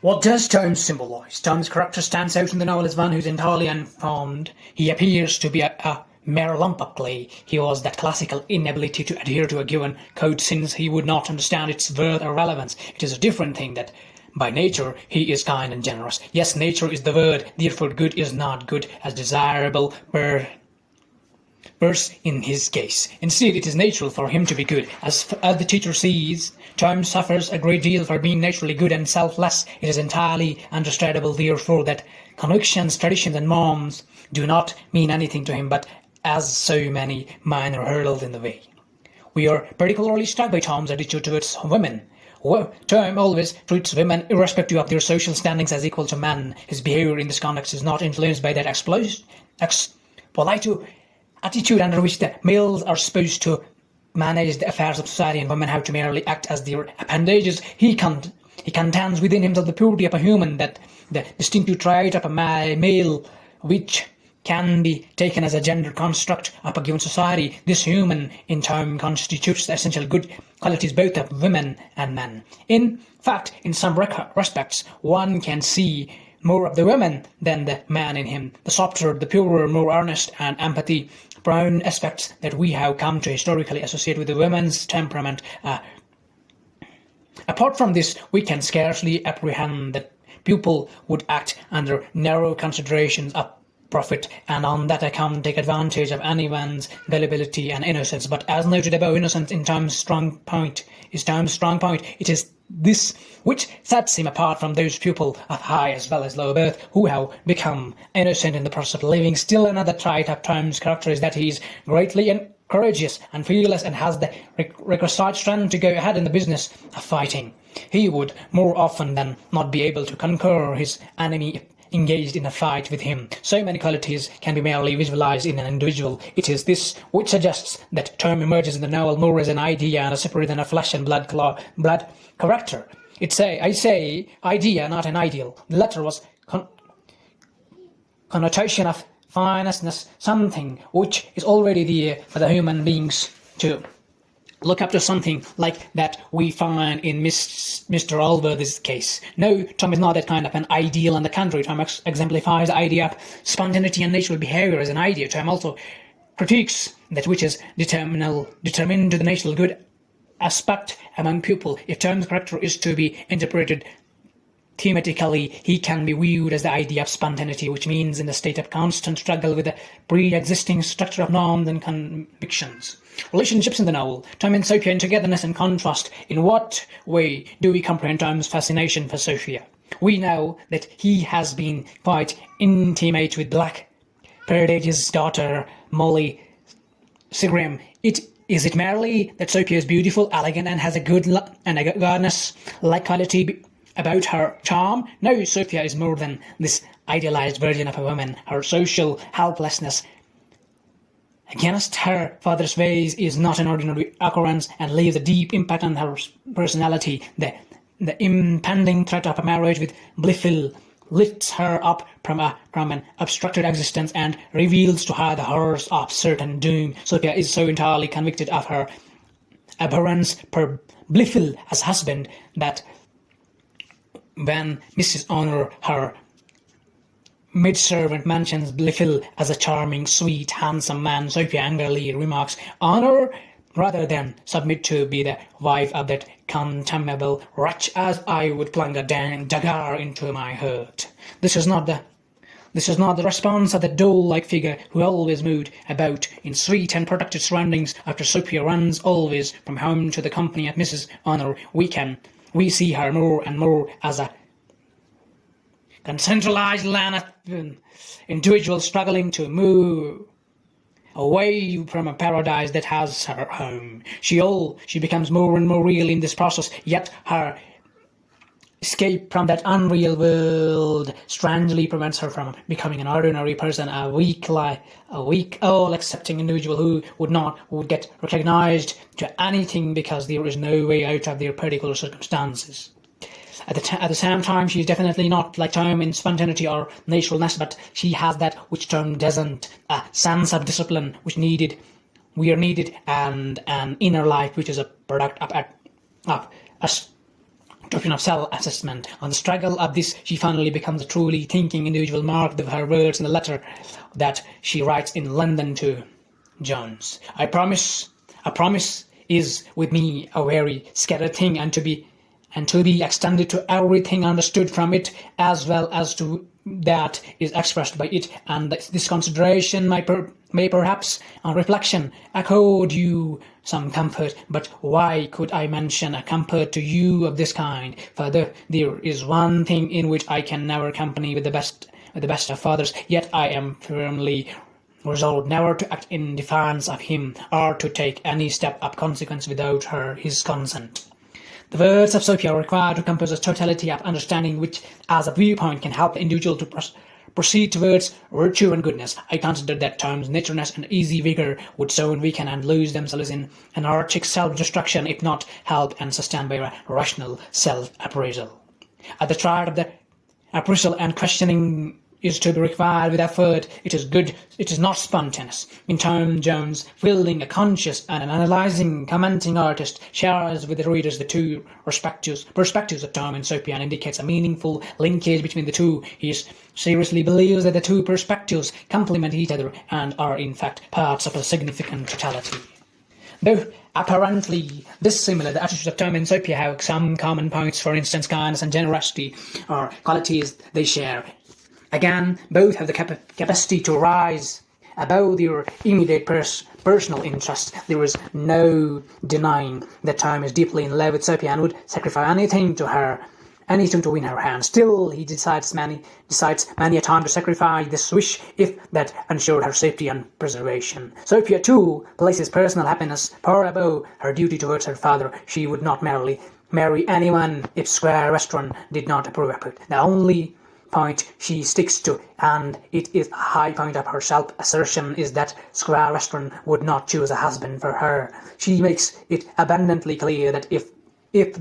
What does Tom symbolize? Tom's character stands out in the novel as one who's entirely unformed. He appears to be a mere lump of clay. He was that classical inability to adhere to a given code since he would not understand its worth or relevance. It is a different thing that by nature he is kind and generous. Yes, nature is the word, therefore good is not good as desirable verse in his case. Instead, it is natural for him to be good. As the teacher sees, Tom suffers a great deal for being naturally good and selfless. It is entirely understandable, therefore, that convictions, traditions, and norms do not mean anything to him but as so many minor hurdles in the way. We are particularly struck by Tom's attitude towards women. Tom always treats women, irrespective of their social standings, as equal to men. His behavior in this context is not influenced by that expolite attitude under which the males are supposed to manage the affairs of society and women have to merely act as their appendages. He contends within himself the purity of a human, that the distinctive trait of a male which can be taken as a gender construct of a given society. This human in turn constitutes the essential good qualities both of women and men. In fact, in some respects, one can see more of the woman than the man in him. The softer, the purer, more earnest and empathy-prone aspects that we have come to historically associate with the woman's temperament. Apart from this, we can scarcely apprehend that pupil would act under narrow considerations of profit, and on that account take advantage of anyone's gullibility and innocence. But as noted above, innocence is Tom's strong point. It is this which sets him apart from those pupils of high as well as low birth who have become innocent in the process of living. Still another trait of Tom's character is that he is greatly courageous and fearless and has the requisite strength to go ahead in the business of fighting. He would more often than not be able to conquer his enemy engaged in a fight with him. So many qualities can be merely visualized in an individual. It is this which suggests that Tom emerges in the novel more as an idea and a separate than a flesh and blood character. I say idea, not an ideal. The latter was connotation of fineness, something which is already there for the human beings to look up to, something like that we find in Mr. Allworthy's case. No, Tom is not that kind of an ideal. On the contrary, Tom exemplifies the idea of spontaneity and natural behavior as an idea. Tom also critiques that which is determined to the natural good aspect among people. If Tom's character is to be interpreted thematically, he can be viewed as the idea of spontaneity, which means in a state of constant struggle with the pre-existing structure of norms and convictions. Relationships in the novel. Tom and Sophia in togetherness and contrast. In what way do we comprehend Tom's fascination for Sophia? We know that he has been quite intimate with Black Perdage's daughter, Molly Seagram. Is it merely that Sophia is beautiful, elegant, and has a good and a goddess-like quality about her charm? No, Sophia is more than this idealized version of a woman. Her social helplessness against her father's ways is not an ordinary occurrence and leaves a deep impact on her personality. The impending threat of a marriage with Blifil lifts her up from an obstructed existence and reveals to her the horrors of certain doom. Sophia is so entirely convicted of her abhorrence per Blifil as husband that when Mrs. Honor, her maidservant, mentions Blifil as a charming, sweet, handsome man, Sophia angrily remarks, "Honor, rather than submit to be the wife of that contemptible wretch, as I would plunge a dagger into my heart." This is not the response of the doll-like figure who always moved about in sweet and protected surroundings after Sophia runs always from home to the company of Mrs. Honor. We see her more and more as a concentralized individual struggling to move away from a paradise that has her home. She becomes more and more real in this process, yet her escape from that unreal world strangely prevents her from becoming an ordinary person, a weak, all-accepting individual who would get recognized to anything because there is no way out of their particular circumstances. At the same time, she is definitely not like Tom in spontaneity or naturalness, but she has that which Tom doesn't, a sense of discipline which we are needed, and an inner life which is a product of doctrine of self-assessment. On the struggle of this, she finally becomes a truly thinking individual, marked with her words in the letter that she writes in London to Jones. A promise is with me a very scattered thing, and to be extended to everything understood from it, as well as to that is expressed by it, and this consideration may perhaps, on reflection, accord you some comfort. But why could I mention a comfort to you of this kind? For there is one thing in which I can never company with the best of fathers, yet I am firmly resolved never to act in defiance of him, or to take any step of consequence without his consent. The words of Sophia are required to compose a totality of understanding which, as a viewpoint, can help the individual to proceed towards virtue and goodness. I consider that Tom's natureness and easy vigor would soon weaken and lose themselves in anarchic self-destruction, if not helped and sustained by a rational self-appraisal. At the trial of the appraisal and questioning is to be required with effort. It is not spontaneous. In Tom Jones, Fielding, a conscious and an analyzing, commenting artist, shares with the readers the two perspectives of Tom and Sophia, and indicates a meaningful linkage between the two. He seriously believes that the two perspectives complement each other and are in fact parts of a significant totality. Though apparently dissimilar, the attitudes of Tom and Sophia have some common points. For instance, kindness and generosity are qualities they share. Again, both have the capacity to rise above their immediate personal interests. There is no denying that Tom is deeply in love with Sophia and would sacrifice anything to win her hand. Still, he decides many a time to sacrifice this wish if that ensured her safety and preservation. Sophia, too, places personal happiness far above her duty towards her father. She would not marry anyone if Squire Western did not approve of it. The only point she sticks to, and it is a high point of her self-assertion, is that Squire Western would not choose a husband for her. She makes it abundantly clear that if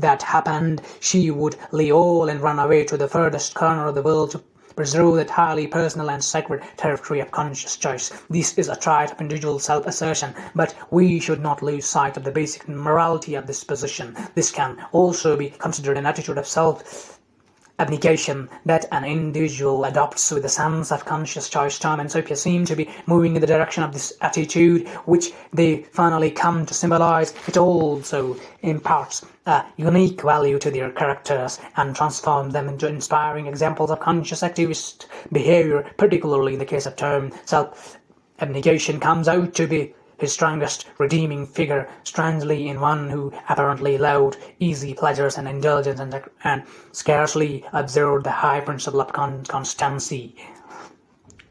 that happened, she would leave all and run away to the furthest corner of the world to preserve that highly personal and sacred territory of conscious choice. This is a trait of individual self-assertion, but we should not lose sight of the basic morality of this position. This can also be considered an attitude of self-abnegation that an individual adopts with a sense of conscious choice. Tom and Sophia seem to be moving in the direction of this attitude, which they finally come to symbolize. It also imparts a unique value to their characters and transforms them into inspiring examples of conscious activist behavior. Particularly in the case of Tom, self-abnegation comes out to be his strongest redeeming figure, strangely in one who apparently loved easy pleasures and indulgence and scarcely observed the high principle of constancy.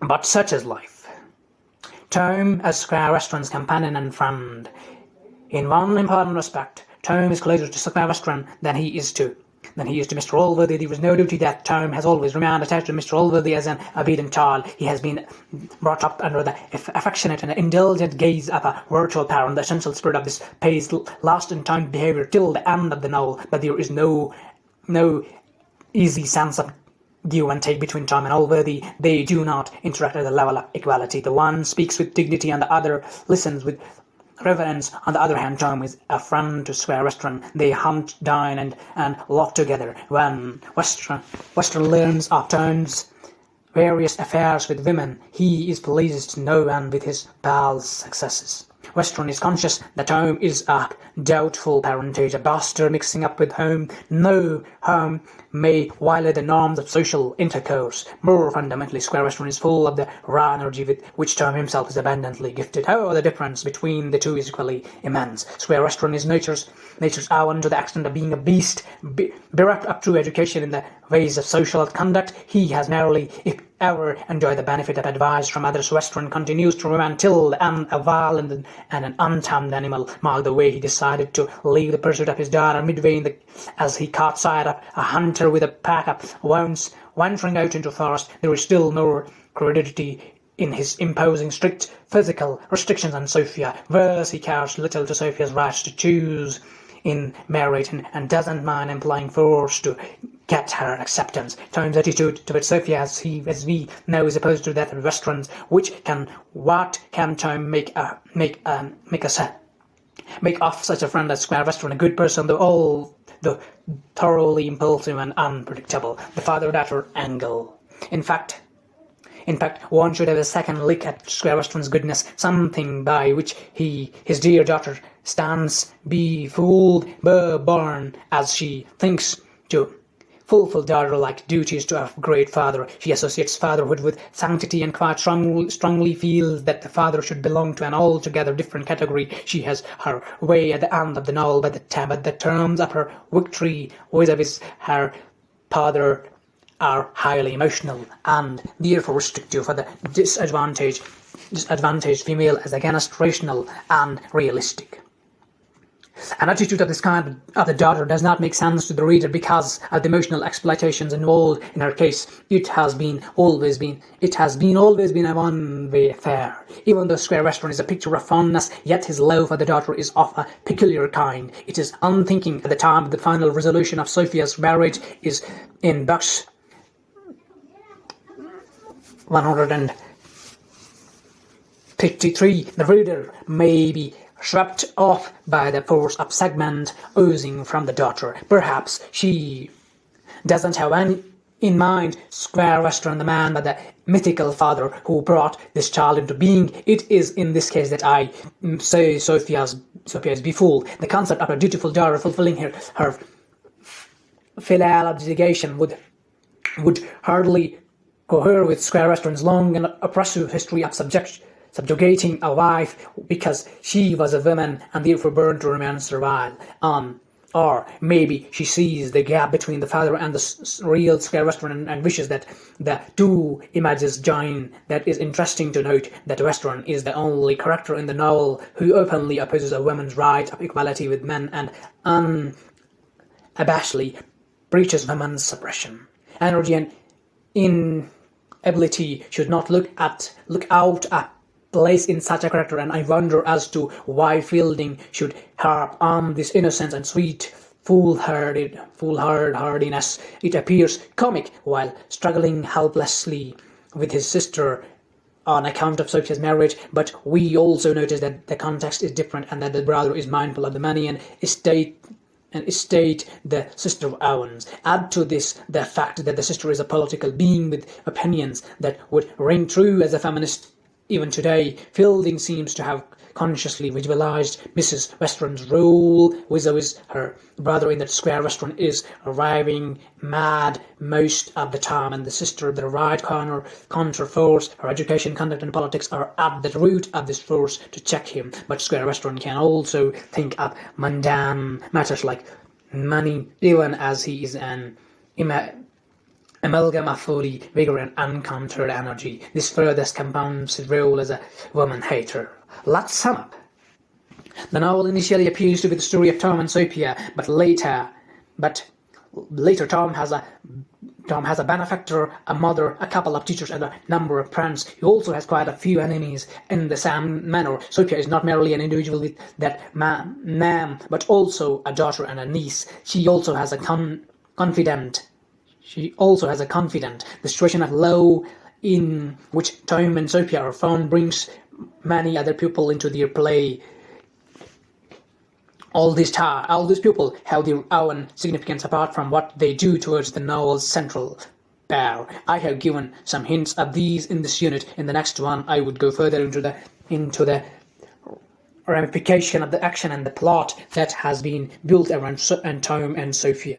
But such is life. Tom as Squire Western's companion and friend. In one important respect, Tom is closer to Squire Western than he is to Mr. Allworthy. There was no doubt that Tom has always remained attached to Mr. Allworthy as an obedient child. He has been brought up under the affectionate and indulgent gaze of a virtual parent. The essential spirit of this pays last in Tom's behaviour till the end of the novel, but there is no easy sense of give and take between Tom and Allworthy. They do not interact at the level of equality. The one speaks with dignity and the other listens with reverence. On the other hand, Tom is a friend to Squire Western. They hunt, dine, and laugh together. When Western learns of Tom's various affairs with women, he is pleased to know and with his pal's successes. Western is conscious that Tom is a doubtful parentage, a bastard mixing up with whom no home may violate the norms of social intercourse. More fundamentally, Squire Western is full of the raw energy with which Tom himself is abundantly gifted. However, the difference between the two is equally immense. Squire Western is nature's own to the extent of being a beast, bereft up to education in the ways of social conduct. He has narrowly, if ever, enjoyed the benefit of advice from others. Western continues to remain till the end a wild and an untamed animal, marked the way he decided to leave the pursuit of his daughter midway as he caught sight of a hunter with a pack of hounds wandering out into the forest. There is still more credibility in his imposing strict physical restrictions on Sophia, whereas he cares little to Sophia's right to choose in marriage and doesn't mind employing force to get her acceptance. Tom's attitude towards Sophia, as we know, is opposed to that of Western's. What can Tom make of such a friend as Squire Western? A good person, though thoroughly impulsive and unpredictable, the father-daughter angle. In fact, one should have a second look at Square Western's goodness, something by which his dear daughter, stands befooled, born as she thinks to fulfill daughter-like duties to a great father. She associates fatherhood with sanctity and quite strongly feels that the father should belong to an altogether different category. She has her way at the end of the novel, but the terms of her victory vis-a-vis her father are highly emotional and therefore restrictive for the disadvantaged female as against rational and realistic. An attitude of this kind of the daughter does not make sense to the reader because of the emotional exploitations involved in her case. It has always been a one-way affair. Even though Square Western is a picture of fondness, yet his love for the daughter is of a peculiar kind. It is unthinking at the time of the final resolution of Sophia's marriage is in box 153. The reader may be swept off by the force of segment oozing from the daughter. Perhaps she doesn't have any in mind Square Western, the man, but the mythical father who brought this child into being. It is in this case that I say Sophia's befooled. The concept of a dutiful daughter fulfilling her filial obligation would hardly cohere with Square Western's long and oppressive history of subjugating a wife because she was a woman and therefore born to remain servile. Or maybe she sees the gap between the father and the real Square Western and wishes that the two images join. That is interesting to note that Western is the only character in the novel who openly opposes a woman's right of equality with men and unabashedly breaches women's suppression. Energy and inability should not look out a place in such a character, and I wonder as to why Fielding should harp on this innocence and sweet foolhardiness. It appears comic while struggling helplessly with his sister on account of Sophia's marriage, but we also notice that the context is different and that the brother is mindful of the money and estate the sister owns. Add to this the fact that the sister is a political being with opinions that would ring true as a feminist even today. Fielding seems to have consciously visualized Mrs. Western's role vis-a-vis her brother in that Square Western is arriving mad most of the time, and the sister, the right counter force, her education, conduct, and politics are at the root of this force to check him. But Square Western can also think of mundane matters like money, even as he is an amalgam of folly, vigor, and uncountered energy. This further compounds his role as a woman-hater. Let's sum up. The novel initially appears to be the story of Tom and Sophia, but later Tom has a benefactor, a mother, a couple of teachers, and a number of friends. He also has quite a few enemies. In the same manner, Sophia is not merely an individual with that ma'am, but also a daughter and a niece. She also has a confidant. The situation of law in which Tom and Sophia are found brings many other people into their play. All these people have their own significance apart from what they do towards the novel's central bear. I have given some hints of these in this unit. In the next one, I would go further into the ramification of the action and the plot that has been built around Tom and Sophia.